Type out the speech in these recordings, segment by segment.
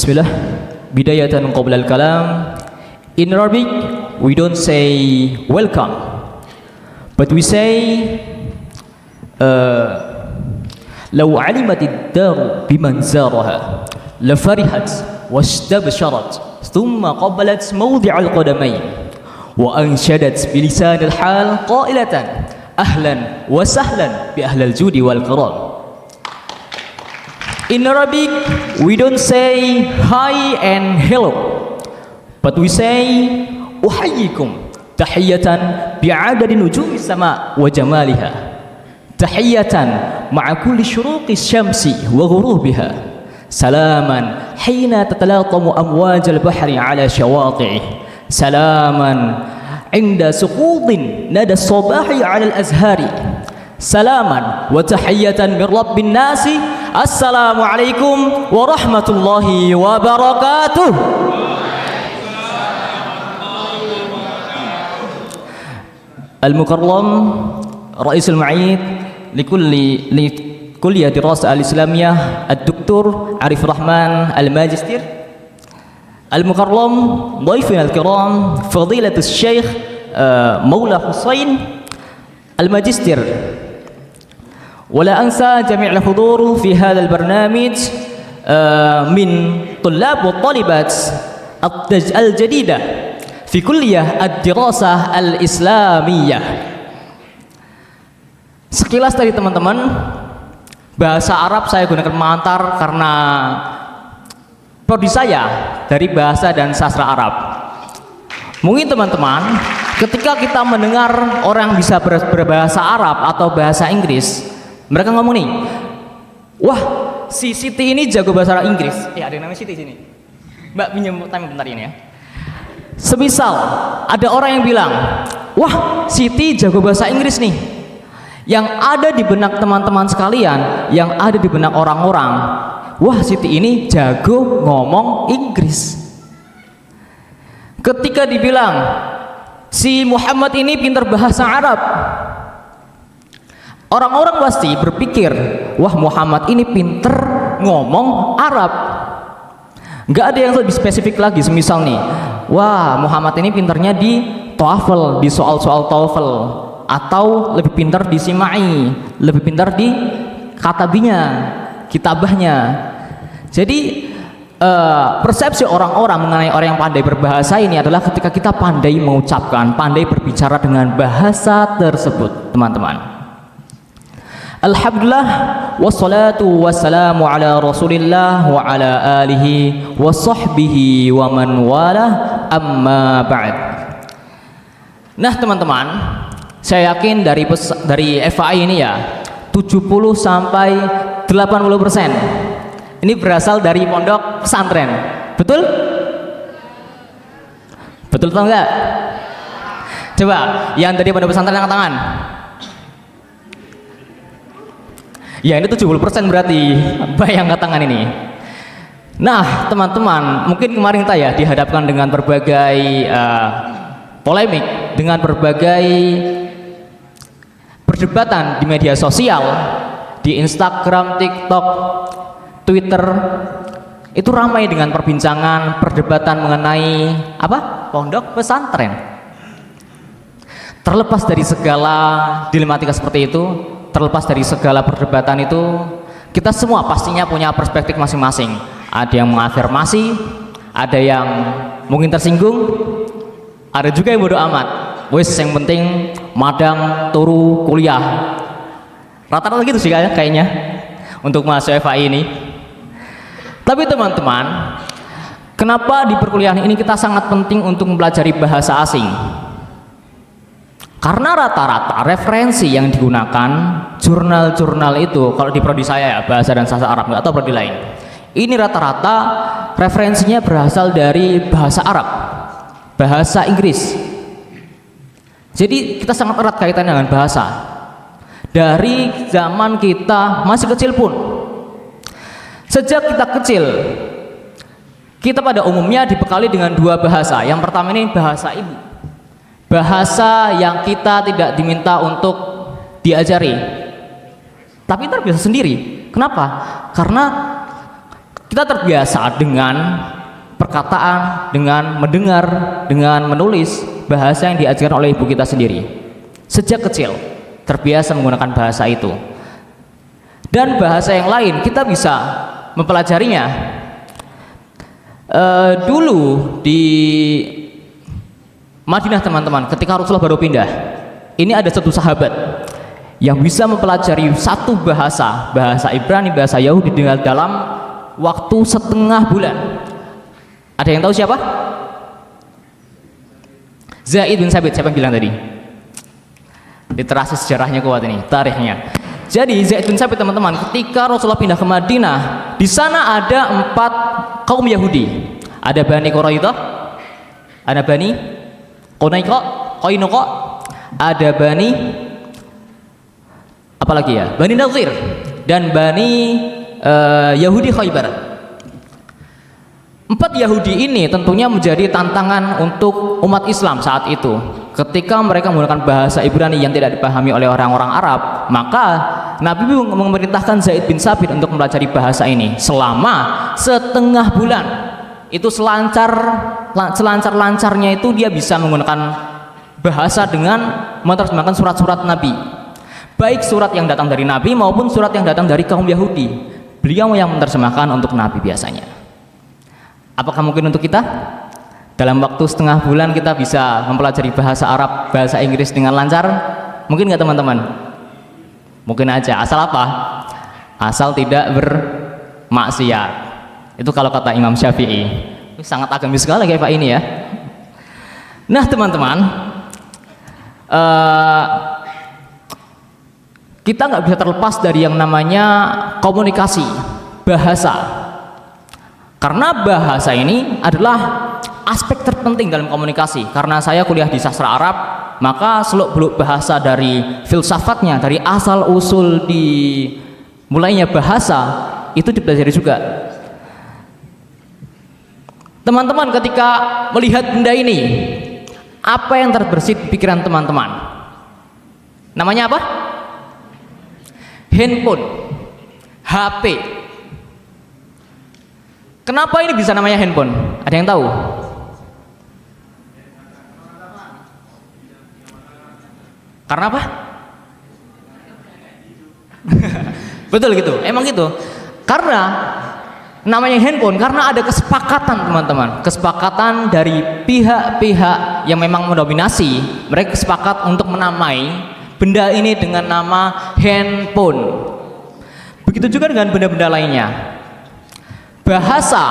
Bismillah. Bidayatan qabla al-kalam. In Arabic, we don't say welcome, but we say لو علمت الدار بمن زارها لفرحت واستبشرت ثم قبلت موضع القدمين وأنشدت بلسان الحال قائلة أهلا وسهلا بأهل الجود والكرم. In Arabic, we don't say hi and hello, but we say أحييكم تحية بعدد نجوم السماء وجمالها، تحية مع كل شروق الشمس وغروبها، سلاما حين تتلاطم أمواج البحر على شواطئه، سلاما عند سقوط ندى الصباح على الأزهار، سلاما وتحية من رب الناس. السلام عليكم ورحمة الله وبركاته. المكرم رئيس المعيد لكلية الدراسة الإسلامية الدكتور عارف الرحمن الماجستير. المكرم ضيفنا الكرام فضيلة الشيخ مولى حسين الماجستير. ولا أنسى جميع الحضور في هذا البرنامج من طلاب والطالبات الجديدة في كلية الدراسة الإسلامية. Sekilas dari teman-teman, bahasa Arab saya gunakan pengantar karena prodi saya dari bahasa dan sastra Arab. Mungkin teman-teman, ketika kita mendengar orang bisa berbahasa Arab atau bahasa Inggris, mereka ngomong nih, wah si Siti ini jago bahasa Inggris. Ada yang namanya Siti sini. Mbak pinjam time bentar ini ya. Semisal ada orang yang bilang, wah Siti jago bahasa Inggris nih. Yang ada di benak teman-teman sekalian, yang ada di benak orang-orang, wah Siti ini jago ngomong Inggris. Ketika dibilang si Muhammad ini pintar bahasa Arab, orang-orang pasti berpikir, wah Muhammad ini pinter ngomong Arab. Gak ada yang lebih spesifik lagi, semisal nih, wah Muhammad ini pinternya di TOEFL, di soal-soal TOEFL, atau lebih pinter di Simai, lebih pinter di katabinya, kitabahnya. Jadi persepsi orang-orang mengenai orang yang pandai berbahasa ini adalah ketika kita pandai mengucapkan, pandai berbicara dengan bahasa tersebut, teman-teman. Alhamdulillah wassalatu wassalamu ala Rasulillah wa ala alihi wa sahbihi wa man wala, amma ba'd. Nah teman-teman, saya yakin dari FAI ini ya 70 sampai 80% ini berasal dari pondok pesantren. Betul? Betul atau enggak? Coba yang dari pondok pesantren angkat tangan. Ya ini 70% berarti, bayang angkat tangan ini. Nah teman-teman, mungkin kemarin kita ya dihadapkan dengan berbagai polemik, dengan berbagai perdebatan di media sosial, di Instagram, TikTok, Twitter. Itu ramai dengan perbincangan, perdebatan mengenai apa? Pondok pesantren. Terlepas dari segala dilematika seperti itu, terlepas dari segala perdebatan itu, kita semua pastinya punya perspektif masing-masing. Ada yang mengafirmasi, ada yang mungkin tersinggung, ada juga yang bodoh amat. Wes yang penting madang turu kuliah. Rata-rata gitu sih kayaknya untuk mahasiswa FAI ini. Tapi teman-teman, kenapa di perkuliahan ini kita sangat penting untuk mempelajari bahasa asing? Karena rata-rata referensi yang digunakan jurnal-jurnal itu, kalau di prodi saya ya bahasa dan sastra Arab, nggak tahu prodi lain, ini rata-rata referensinya berasal dari bahasa Arab, bahasa Inggris. Jadi kita sangat erat kaitannya dengan bahasa. Dari zaman kita masih kecil pun, sejak kita kecil, kita pada umumnya dibekali dengan dua bahasa. Yang pertama ini bahasa ibu, bahasa yang kita tidak diminta untuk diajari, tapi kita bisa sendiri. Kenapa? Karena Kita terbiasa dengan perkataan, dengan mendengar, dengan menulis bahasa yang diajarkan oleh ibu kita sendiri. Sejak kecil terbiasa menggunakan bahasa itu. Dan bahasa yang lain kita bisa mempelajarinya. Dulu di Madinah teman-teman, ketika Rasulullah baru pindah, ini ada satu sahabat yang bisa mempelajari satu bahasa Ibrani, bahasa Yahudi dalam waktu setengah bulan. Ada yang tahu siapa? Zaid bin Sabit. Siapa yang bilang tadi? Literasi sejarahnya kuat ini, tarikhnya. Jadi Zaid bin Sabit teman-teman, ketika Rasulullah pindah ke Madinah, di sana ada 4 kaum Yahudi. Ada Bani Quraidah, ada Bani Qainuqa, ada Bani apalagi ya? Bani Nadir dan Bani Yahudi Khaybar. 4 Yahudi ini tentunya menjadi tantangan untuk umat Islam saat itu. Ketika mereka menggunakan bahasa Ibrani yang tidak dipahami oleh orang-orang Arab, maka Nabi memerintahkan Zaid bin Sabit untuk mempelajari bahasa ini selama setengah bulan. Itu selancar-lancarnya itu dia bisa menggunakan bahasa dengan menerjemahkan surat-surat Nabi, baik surat yang datang dari Nabi maupun surat yang datang dari kaum Yahudi. Beliau yang menerjemahkan untuk Nabi biasanya. Apakah mungkin untuk kita? Dalam waktu setengah bulan kita bisa mempelajari bahasa Arab, bahasa Inggris dengan lancar? Mungkin nggak teman-teman? Mungkin aja, asal apa? Asal tidak bermaksiat. Itu kalau kata Imam Syafi'i. Sangat agamis sekali kayak Pak ini ya. Nah teman-teman, kita nggak bisa terlepas dari yang namanya komunikasi bahasa. Karena bahasa ini adalah aspek terpenting dalam komunikasi. Karena saya kuliah di sastra Arab, maka seluk-beluk bahasa dari filsafatnya, dari asal usul di mulainya bahasa itu dipelajari juga. Teman-teman ketika melihat benda ini, apa yang terbersit di pikiran teman-teman? Namanya apa? Handphone, HP. Kenapa ini bisa namanya handphone? Ada yang tahu? Karena apa? Betul gitu, emang gitu. Karena namanya handphone, karena ada kesepakatan teman-teman. Kesepakatan dari pihak-pihak yang memang mendominasi. Mereka sepakat untuk menamai benda ini dengan nama handphone. Begitu juga dengan benda-benda lainnya. Bahasa,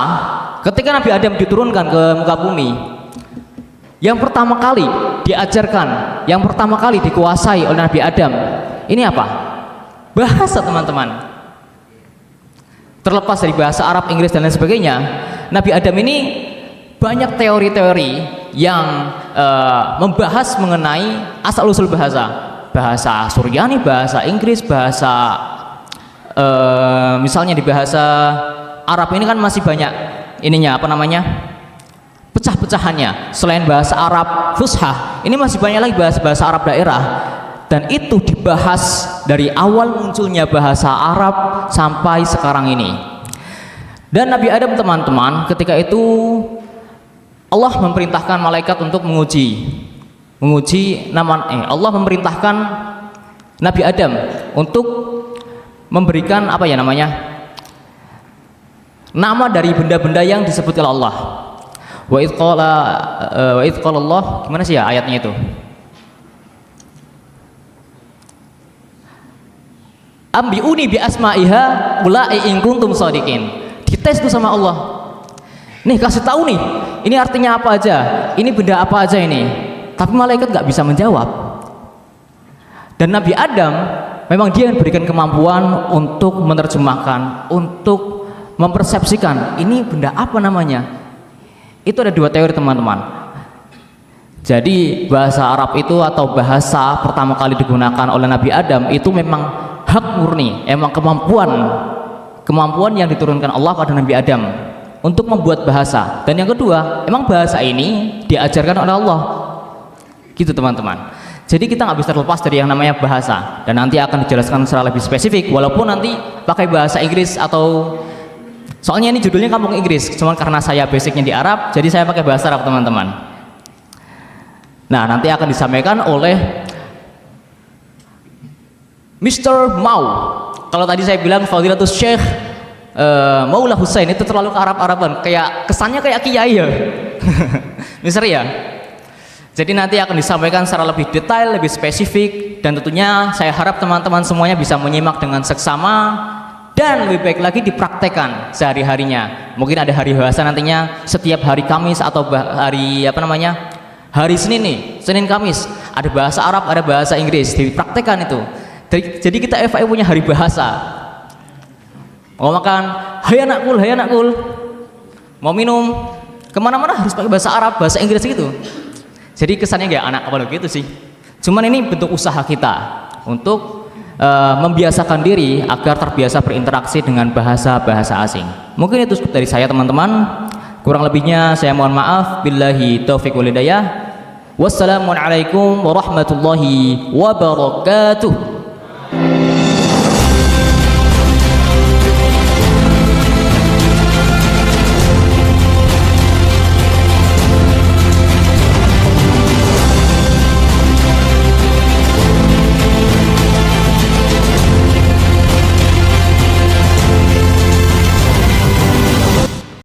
ketika Nabi Adam diturunkan ke muka bumi, yang pertama kali diajarkan, yang pertama kali dikuasai oleh Nabi Adam, ini apa? Bahasa teman-teman. Terlepas dari bahasa Arab, Inggris dan lain sebagainya, Nabi Adam ini banyak teori-teori yang membahas mengenai asal-usul bahasa. Bahasa Suryani, bahasa Inggris, bahasa misalnya di bahasa Arab ini kan masih banyak ininya apa namanya pecah-pecahannya. Selain bahasa Arab Fushah, ini masih banyak lagi bahasa Arab daerah, dan itu dibahas dari awal munculnya bahasa Arab sampai sekarang ini. Dan Nabi Adam teman-teman, ketika itu Allah memerintahkan malaikat untuk menguji Allah memerintahkan Nabi Adam untuk memberikan apa ya namanya, nama dari benda-benda yang disebut oleh Allah. Wa idz qala Allah, gimana sih ya ayatnya itu? Ambiuni bi asma'iha ulai in kuntum shadiqin. Dites itu sama Allah. Nih kasih tahu nih, ini artinya apa aja? Ini benda apa aja ini? Tapi malaikat nggak bisa menjawab. Dan Nabi Adam memang dia yang berikan kemampuan untuk menerjemahkan, untuk mempersepsikan ini benda apa namanya. Itu ada 2 teori teman-teman. Jadi bahasa Arab itu atau bahasa pertama kali digunakan oleh Nabi Adam itu memang hak murni, emang kemampuan yang diturunkan Allah pada Nabi Adam untuk membuat bahasa. Dan yang kedua, emang bahasa ini diajarkan oleh Allah. Gitu teman-teman. Jadi kita nggak bisa terlepas dari yang namanya bahasa, dan nanti akan dijelaskan secara lebih spesifik, walaupun nanti pakai bahasa Inggris atau Soalnya ini judulnya Kampung Inggris, cuman karena saya basicnya di Arab, jadi saya pakai bahasa Arab teman-teman. Nah, nanti akan disampaikan oleh Mr. Mau. Kalau tadi saya bilang Fadilatul Syekh Maula Husain itu terlalu ke Arab-Araban, kayak kesannya kayak kiai ya. Mister ya. Jadi nanti akan disampaikan secara lebih detail, lebih spesifik, dan tentunya saya harap teman-teman semuanya bisa menyimak dengan seksama dan lebih baik lagi dipraktekkan sehari-harinya. Mungkin ada hari bahasa nantinya setiap hari Kamis atau hari hari Senin nih, Senin Kamis ada bahasa Arab, ada bahasa Inggris, dipraktekkan itu. Jadi kita FAI punya hari bahasa. Mau makan, hai anakku, mau minum, kemana-mana harus pakai bahasa Arab, bahasa Inggris gitu. Jadi kesannya kayak anak apa gitu sih. Cuman ini bentuk usaha kita untuk membiasakan diri agar terbiasa berinteraksi dengan bahasa-bahasa asing. Mungkin itu dari saya teman-teman. Kurang lebihnya saya mohon maaf. Billahi taufiq wal hidayah. Wassalamualaikum warahmatullahi wabarakatuh.